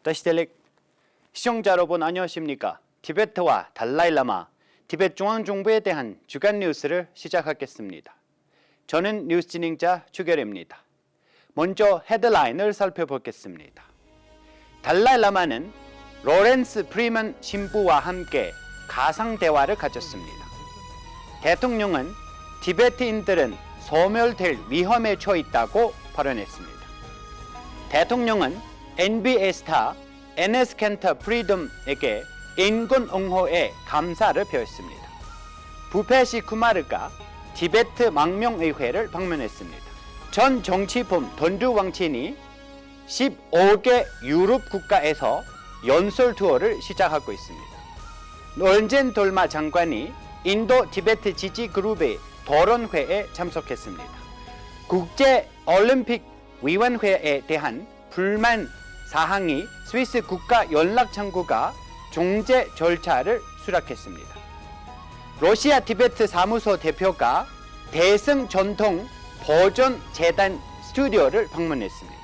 다시델릭 시청자 여러분 안녕하십니까? 티베트와 달라이라마, 티베트 중앙정부에 대한 주간 뉴스를 시작하겠습니다. 저는 뉴스 진행자 주결입니다. 먼저 헤드라인을 살펴보겠습니다. 달라이라마는 로렌스 프리먼 신부와 함께 가상 대화를 가졌습니다. 대통령은 티베트인들은 소멸될 위험에 처해 있다고 발언했습니다. 대통령은 NBA 스타 에네스 켄터 프리덤에게 인권 옹호에 감사를 표했습니다. 부페시 쿠마르가 티베트 망명의회를 방문했습니다. 전 정치범 던두 왕친이 15개 유럽 국가에서 연설 투어를 시작하고 있습니다. 롤젠 돌마 장관이 인도 티베트 지지 그룹의 토론회에 참석했습니다. 국제올림픽위원회에 대한 불만 사항이 스위스 국가연락창구가 중재 절차를 수락했습니다. 러시아 티베트 사무소 대표가 대승 전통 보존 재단 스튜디오를 방문했습니다.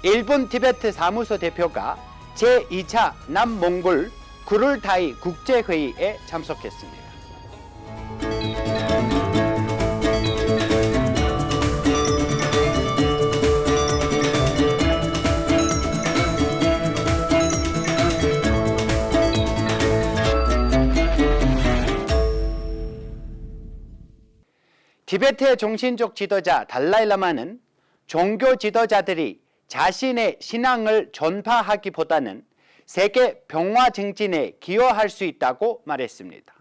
일본 티베트 사무소 대표가 제2차 남몽골 구룰타이 국제회의에 참석했습니다. 티베트의 정신적 지도자 달라이라마는 종교 지도자들이 자신의 신앙을 전파하기보다는 세계 평화 증진에 기여할 수 있다고 말했습니다.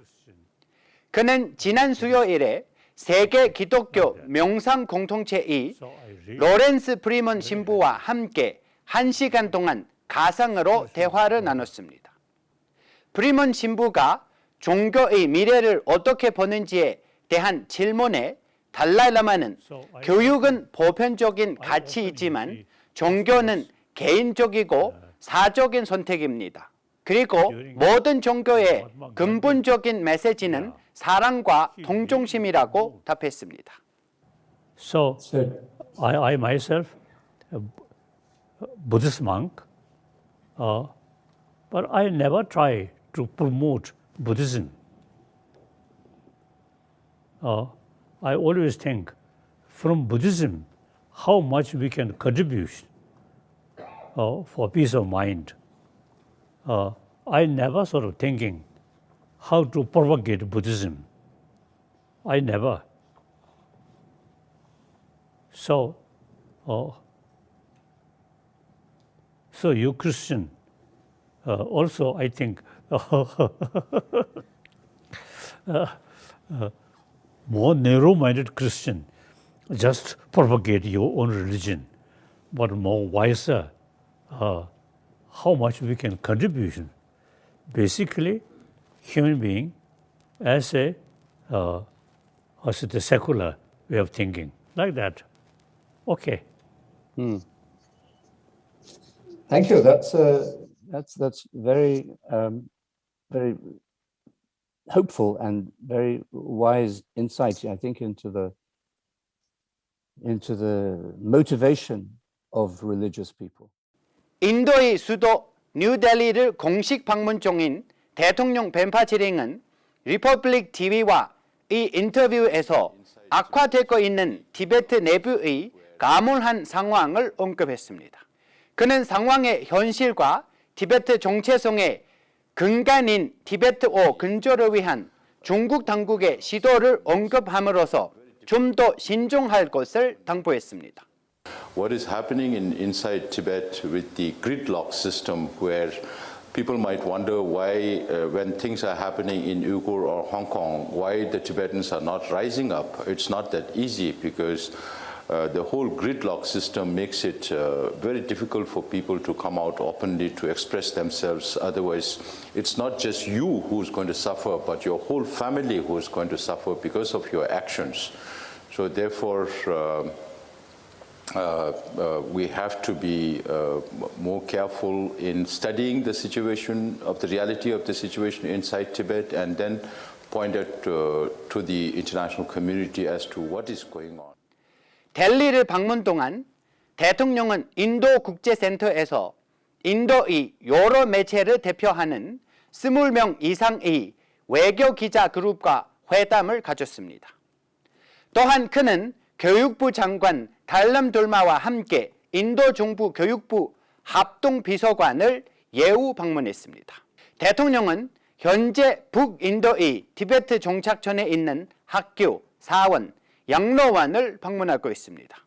그는 지난 수요일에 세계 기독교 명상 공동체의 로렌스 프리먼 신부와 함께 1시간 동안 가상으로 대화를 나눴습니다. 프리먼 신부가 종교의 미래를 어떻게 보는지에 대한 질문에 달라이라마는 교육은 보편적인 가치이지만 종교는 개인적이고 사적인 선택입니다. 그리고 모든 종교의 근본적인 메시지는 사랑과 동정심이라고 답했습니다. So, I myself, a Buddhist monk, but I never try to promote Buddhism. I always think from Buddhism how much we can contribute for peace of mind. I never sort of thinking how to propagate Buddhism. I never. So you Christian also I think more narrow-minded Christian just propagate your own religion, but more wiser how much we can contribute. Basically, human being as a secular way of thinking, like that. Okay. Thank you. That's very very hopeful and very wise insight, I think, into the motivation of religious people. 인도의 수도 뉴델리를 공식 방문 중인 대통령 벤파지링은 리퍼블릭 TV와 이 인터뷰에서 악화되고 있는 티베트 내부의 가물한 상황을 언급했습니다. 그는 상황의 현실과 티베트 정체성의 근간인 티베트어 근절을 위한 중국 당국의 시도를 언급함으로써 좀 더 신중할 것을 당부했습니다. What is happening inside Tibet with the gridlock system, where people might wonder why, when things are happening in Uyghur or Hong Kong, why the Tibetans are not rising up. It's not that easy because the whole gridlock system makes it very difficult for people to come out openly to express themselves. Otherwise, it's not just you who's going to suffer, but your whole family who is going to suffer because of your actions. So therefore, we have to be more careful in studying the situation of the reality of the situation inside Tibet, and then point out to the international community as to what is going on. 델리를 방문 동안 대통령은 인도 국제센터에서 인도의 여러 매체를 대표하는 20명 이상의 외교 기자 그룹과 회담을 가졌습니다. 또한 그는 교육부 장관 달람 돌마와 함께 인도 정부 교육부 합동비서관을 예우 방문했습니다. 대통령은 현재 북인도의 티베트 정착촌에 있는 학교, 사원, 양로원을 방문하고 있습니다.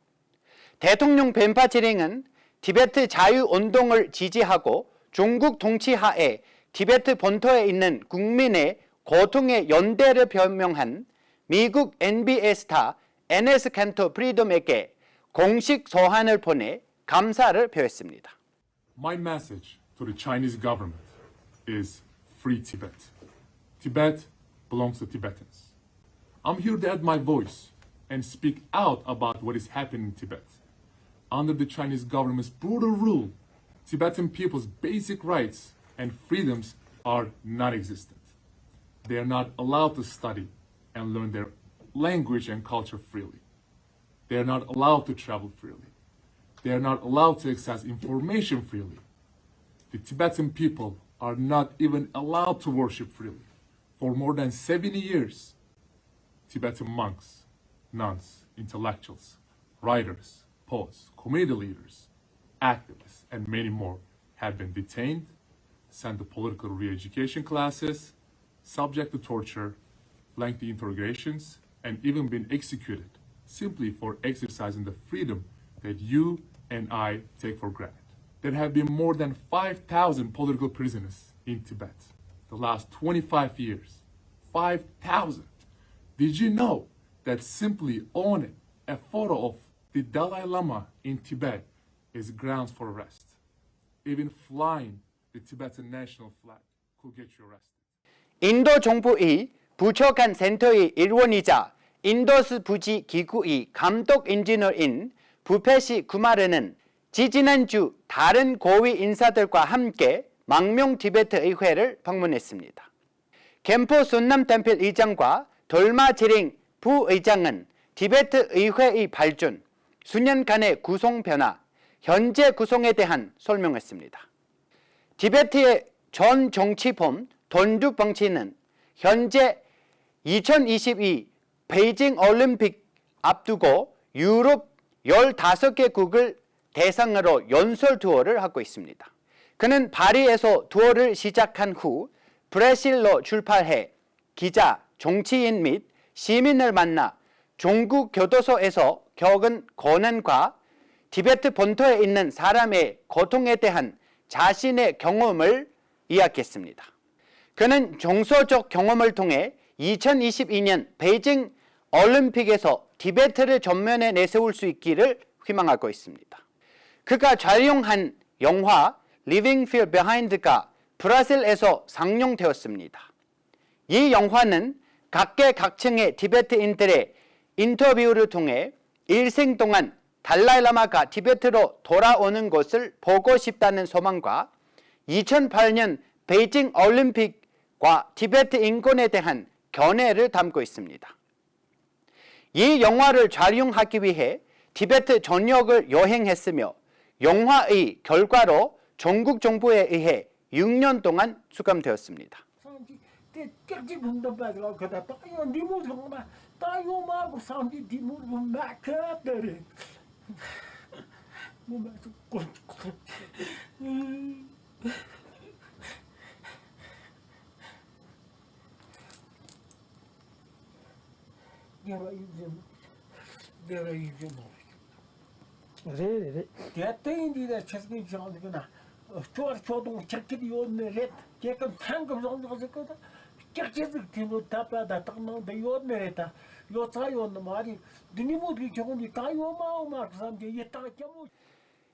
대통령 벤파치링은 티베트 자유운동을 지지하고 중국 통치하에 티베트 본토에 있는 국민의 고통의 연대를 표명한 미국 NBA 스타 에네스 칸토 프리덤에게 공식 소환을 보내 감사를 표했습니다. My message to the Chinese government is free Tibet. Tibet belongs to Tibetans. I'm here to add my voice and speak out about what is happening in Tibet. Under the Chinese government's brutal rule, Tibetan people's basic rights and freedoms are non-existent. They are not allowed to study and learn their language and culture freely. They are not allowed to travel freely. They are not allowed to access information freely. The Tibetan people are not even allowed to worship freely. For more than 70 years, Tibetan monks, nuns, intellectuals, writers, poets, community leaders, activists, and many more have been detained, sent to political re-education classes, subject to torture, lengthy interrogations, and even been executed simply for exercising the freedom that you and I take for granted. There have been more than 5,000 political prisoners in Tibet the last 25 years. 5,000. Did you know that simply owning a photo of the Dalai Lama in Tibet is grounds for arrest? Even flying the Tibetan national flag could get you arrested. 인도 정부의 부처 간 센터의 일원이자 인도스 부지 기구의 감독 인지너인 부페시 구마르는 지지난주 다른 고위 인사들과 함께 망명 티베트 의회를 방문했습니다. 겐포 순남 템플 의장과 돌마 지링 부의장은 티베트 의회의 발전, 수년간의 구성 변화, 현재 구성에 대한 설명했습니다. 티베트의 전 정치범 돈둑 방치는 현재 2022 베이징 올림픽 앞두고 유럽 15개국을 대상으로 연설 투어를 하고 있습니다. 그는 파리에서 투어를 시작한 후 브라질로 출발해 기자, 정치인 및 시민을 만나 종국 교도소에서 겪은 고난과 티베트 본토에 있는 사람의 고통에 대한 자신의 경험을 이야기했습니다. 그는 정서적 경험을 통해 2022년 베이징 올림픽에서 티베트를 전면에 내세울 수 있기를 희망하고 있습니다. 그가 촬영한 영화 Living Fear Behind가 브라질에서 상영되었습니다. 이 영화는 각계각층의 티베트인들의 인터뷰를 통해 일생 동안 달라이라마가 티베트로 돌아오는 것을 보고 싶다는 소망과 2008년 베이징 올림픽과 티베트 인권에 대한 견해를 담고 있습니다. 이 영화를 촬영하기 위해 티베트 전역을 여행했으며 영화의 결과로 전국 정부에 의해 6년 동안 수감되었습니다.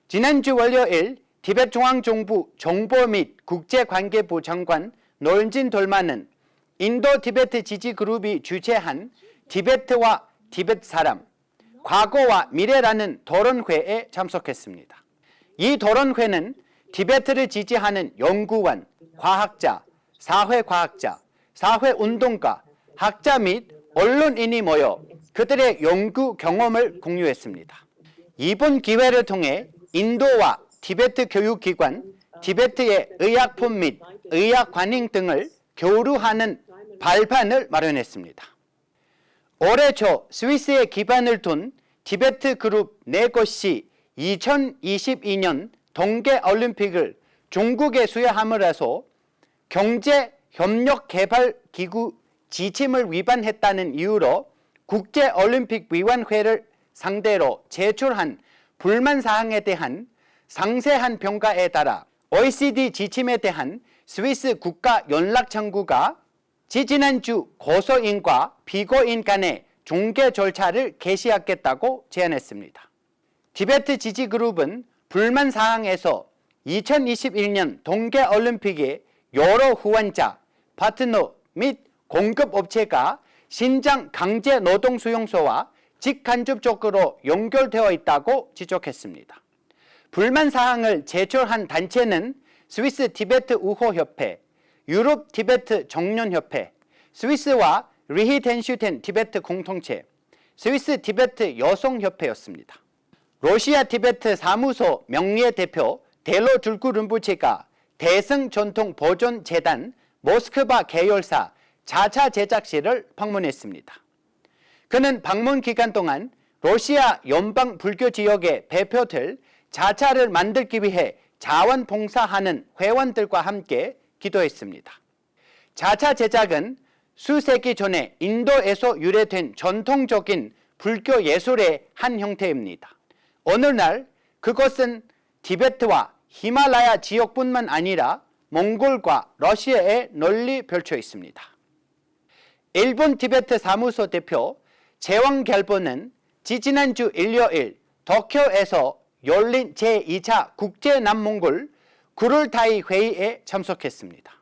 지난주 월요일 티베트 중앙정부 정보 및 국제관계부 장관 노른진 돌마는 인도 티베트 지지그룹이 주최한 티베트와 티베트 사람, 과거와 미래라는 토론회에 참석했습니다. 이 토론회는 티베트를 지지하는 연구원, 과학자, 사회과학자, 사회운동가, 학자 및 언론인이 모여 그들의 연구 경험을 공유했습니다. 이번 기회를 통해 인도와 티베트 교육기관, 티베트의 의약품 및 의학 관행 등을 교류하는 발판을 마련했습니다. 올해 초 스위스에 기반을 둔 티베트 그룹 4곳이 2022년 동계올림픽을 중국에 수여함으로써 경제협력개발기구 지침을 위반했다는 이유로 국제올림픽위원회를 상대로 제출한 불만사항에 대한 상세한 평가에 따라 OECD 지침에 대한 스위스 국가연락창구가 지지난주 고소인과 피고인 간의 중개 절차를 개시하겠다고 제안했습니다. 티베트 지지그룹은 불만사항에서 2021년 동계올림픽에 여러 후원자, 파트너 및 공급업체가 신장 강제노동수용소와 직간접적으로 연결되어 있다고 지적했습니다. 불만사항을 제출한 단체는 스위스 티베트 우호협회, 유럽 티베트 정년협회, 스위스와 리히텐슈텐 티베트 공동체, 스위스 티베트 여성협회였습니다. 러시아 티베트 사무소 명예대표 델로 줄구름부체가 대승전통보존재단 모스크바 계열사 자차 제작실을 방문했습니다. 그는 방문 기간 동안 러시아 연방 불교 지역에 배표될 자차를 만들기 위해 자원봉사하는 회원들과 함께 기도했습니다. 자차 제작은 수세기 전에 인도에서 유래된 전통적인 불교 예술의 한 형태입니다. 오늘날 그것은 티베트와 히말라야 지역뿐만 아니라 몽골과 러시아에 널리 펼쳐 있습니다. 일본 티베트 사무소 대표 제왕결보는 지지난주 일요일 도쿄에서 열린 제2차 국제남몽골 구룰타이 회의에 참석했습니다.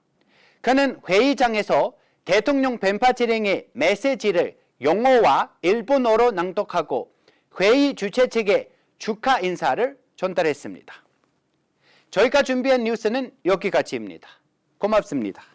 그는 회의장에서 대통령 벤파치랭의 메시지를 영어와 일본어로 낭독하고 회의 주최 측에 축하 인사를 전달했습니다. 저희가 준비한 뉴스는 여기까지입니다. 고맙습니다.